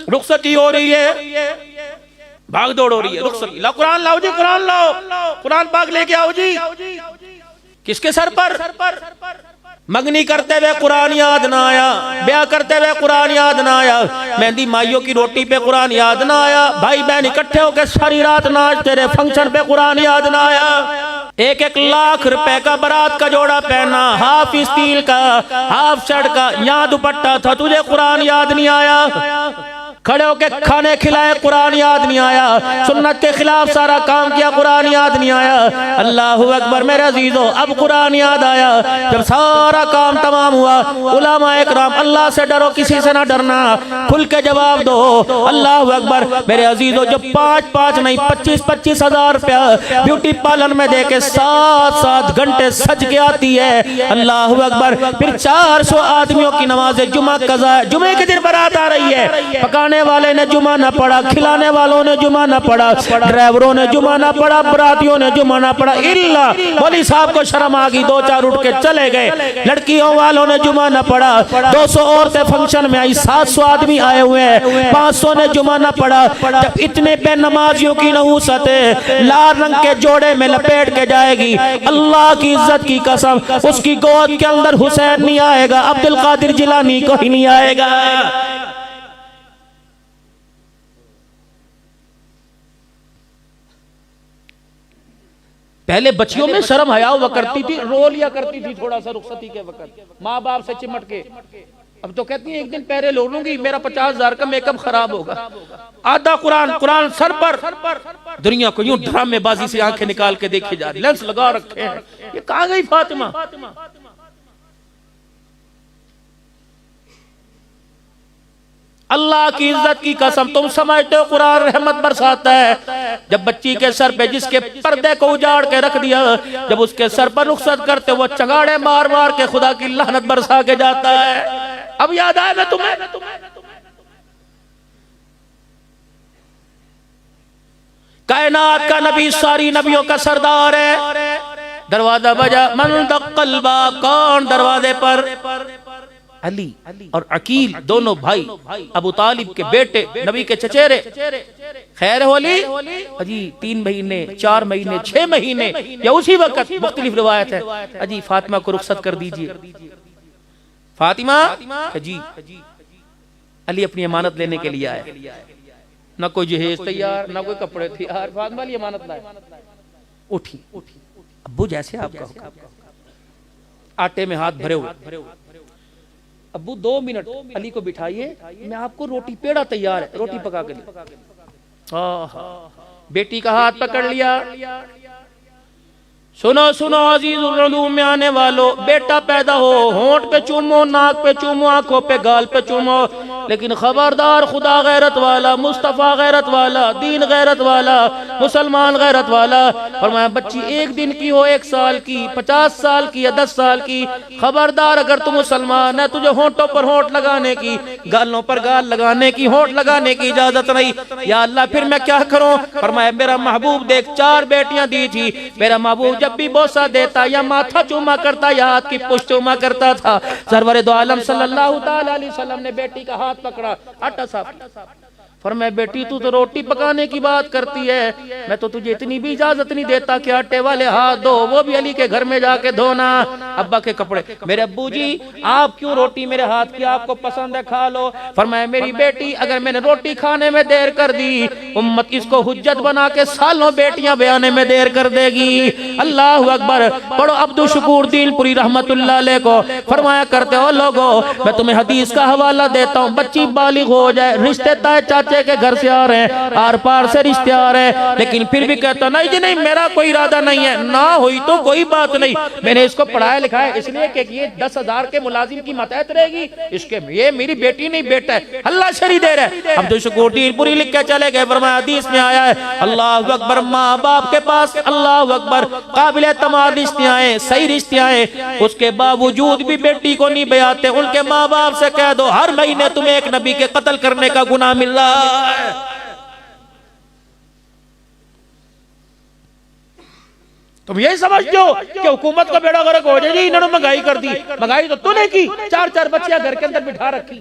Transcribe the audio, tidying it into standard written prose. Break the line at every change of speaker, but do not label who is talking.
रुखसती हो रही है, भाग दौड़ हो रही है, रुखसती। ला कुरान लाओ जी, कुरान लाओ, कुरान पाक लेके आओ जी। किसके सर पर? मंगनी करते हुए कुरान याद ना आया, ब्याह करते हुए कुरान याद ना आया, मेहंदी माइयों की रोटी पे कुरान याद ना आया, भाई बहन इकट्ठे होकर सारी रात नाच तेरे फंक्शन पे कुरान याद ना आया। 1-1 लाख रुपए का बारात का जोड़ा पहना, हाफ स्टील का, हाफ शर्ट का, यहाँ दुपट्टा था, तुझे कुरान याद नहीं आया। खड़े होके खाने खिलाए, कुरान याद नहीं आया। सुन्नत के खिलाफ सारा काम किया, कुरान याद नहीं आया। अल्लाहु अकबर मेरे अजीजों, अब कुरान याद आया। जब सारा काम तमाम हुआ, उलमा इकराम, अल्लाह से डरो, किसी से ना डरना, खुल के जवाब दो। अल्लाहु अकबर मेरे अजीजों, जो 5-5 नहीं 25-25 हजार रुपया ब्यूटी पार्लर में देके 7-7 घंटे सज के आती है, अल्लाहु अकबर, फिर 400 आदमियों की नमाज जुमा कज़ा है, जुमे के दिन बारात आ रही है, पकाने वाले ने जुमा ना पढ़ा, खिलाने वालों ने जुमा ना पढ़ा, ड्राइवरों ने जुमा ना पढ़ा, बरातियों ने जुमा ना पढ़ा, इल्ला मौलवी साहब को शर्म आ गई, 2-4 उठ के चले गए। लड़कियों वालों ने जुमा ना पढ़ा, 200 औरतें फंक्शन में आई, 700 आदमी आए हुए हैं, 500 ने जुमा ना पढ़ा। जब इतने बेनमाजियों की नहूसत लाल रंग के जोड़े में लपेट के जाएगी, अल्लाह की इज्जत की कसम, उसकी गोद के अंदर हुसैन नहीं आएगा, अब्दुल कादिर जिलानी को ही नहीं आएगा। पहले बच्चियों में शर्म हया हुआ करती थी, रो लिया करती थी थोड़ा सा रुखसती के वक्त, माँ बाप से चिमट के। अब तो कहती है एक दिन पहले लो लूंगी, मेरा 50,000 का मेकअप खराब होगा। आधा कुरान सर पर, दुनिया को यूं ड्रामेबाजी से आंखें निकाल के देखी जा रही, लेंस लगा रखे हैं। ये कहां गई फातिमा? अल्लाह की इज्जत की कसम, तुम समझते हो कुरान रहमत बरसाता है? जब बच्ची के सर पे जिसके पर्दे को उजाड़ के रख दिया, जब उसके सर पर रुखसत करते वो चंगाड़े मार मार के खुदा की लानत बरसा के जाता है। अब याद आया मैं तुम्हें? कायनात का नबी, सारी नबियों का सरदार है। दरवाजा बजा, मन दक्कल बाब, कौन दरवाजे पर? अली और अकील, दोनों भाई, अबू तालिब के बेटे, नबी के चचेरे। खैर होली अजी 3 महीने, 4 महीने, 6 महीने या उसी वक्त, मुख्तलिफ रिवायत है। अजी फातिमा को रुखसत कर दीजिए। फातिमा जी, अली अपनी अमानत लेने के लिए आए, ना कोई जहेज तैयार, ना कोई कपड़े तैयार, फातिमा अली अमानत लाए। उठी, अब्बू जैसे आपका हुक्म, आटे में हाथ भरे हुए। अब्बू 2 मिनट अली को बिठाइए, मैं आपको रोटी, पेड़ा तैयार है, रोटी पका के लिए। बेटी का हाथ पकड़ लिया। सुनो सुनो अजीजुल उलूम में आने वालों, बेटा पैदा हो, होंठ पे चूमो, नाक पे चूमो, आंखों पे, गाल पे चूमो, लेकिन खबरदार, खुदा गैरत वाला, मुस्तफा गैरत वाला, दीन गैरत वाला, मुसलमान गैरत वाला। फरमाया बच्ची 1 दिन की हो, 1 साल की, 50 साल की या 10 साल की, खबरदार अगर तू मुसलमान है, तुझे होंठों पर होंठ लगाने की, गालों पर गाल लगाने की, होंठ लगाने की इजाजत नहीं। या अल्लाह फिर मैं क्या करूं? फरमाया मेरा महबूब देख, 4 बेटियां दी थी, मेरा महबूब जब भी बोसा देता या माथा चूमा करता या हाथ की पुष्ट चूमा करता था। सरवरे दो आलम सल्लल्लाहु ताला अलैहि वसल्लम ने बेटी का हाथ पकड़ा, आटा साफ। फरमाया बेटी तू तो रोटी पकाने की बात करती है, मैं तो तुझे इतनी भी इजाजत नहीं देता कि आटे वाले हाथ धो, वो भी अली के घर में जाके धोना। अब्बा के कपड़े, मेरे अब्बू जी आप क्यों रोटी मेरे हाथ की, आपको पसंद है खा लो। फरमाया मेरी बेटी अगर मैंने रोटी खाने में देर कर दी, उम्मत इसको हुज्जत बना के सालों बेटियां बयाने में देर कर देगी। अल्लाह अकबर। पढ़ो अब्दुल शुकूर दिलपुरी रहमतुल्लाह अलैह को। फरमाया करते हो लोगो, मैं तुम्हें हदीस का हवाला देता हूँ, बच्ची बालिग हो जाए, रिश्ते ताए चाचे के घर से आ रहे हैं, आर पार से रिश्ते आ रहे हैं, लेकिन फिर भी कहता नहीं जी नहीं मेरा कोई इरादा नहीं है, ना हुई तो कोई बात नहीं, मैंने इसको पढ़ाया लिखाया इसलिए कि ये 10,000 के मुलाजिम की मतहत रहेगी, इसके ये मेरी बेटी नहीं बेटा है, अल्लाह शरी दे रहा है। अब्दुल शुकूर दिलपुरी लिख के चले गए। फरमाया हदीस में आया है अल्लाह अकबर, माँ बाप के पास अल्लाह अकबर काबिल तमाम रिश्ते आए, सही रिश्ते आए, उसके बावजूद भी बेटी को नहीं बयाते, उनके माँ बाप से कह दो हर महीने तुम्हें एक नबी के कत्ल करने का गुनाह मिल रहा है। तुम यही समझते हो कि हुकूमत का बेड़ा गर्क हो जाएगी, इन्होंने महंगाई कर दी। महंगाई तो तूने की, 4-4 बच्चियां घर के अंदर बिठा रखी।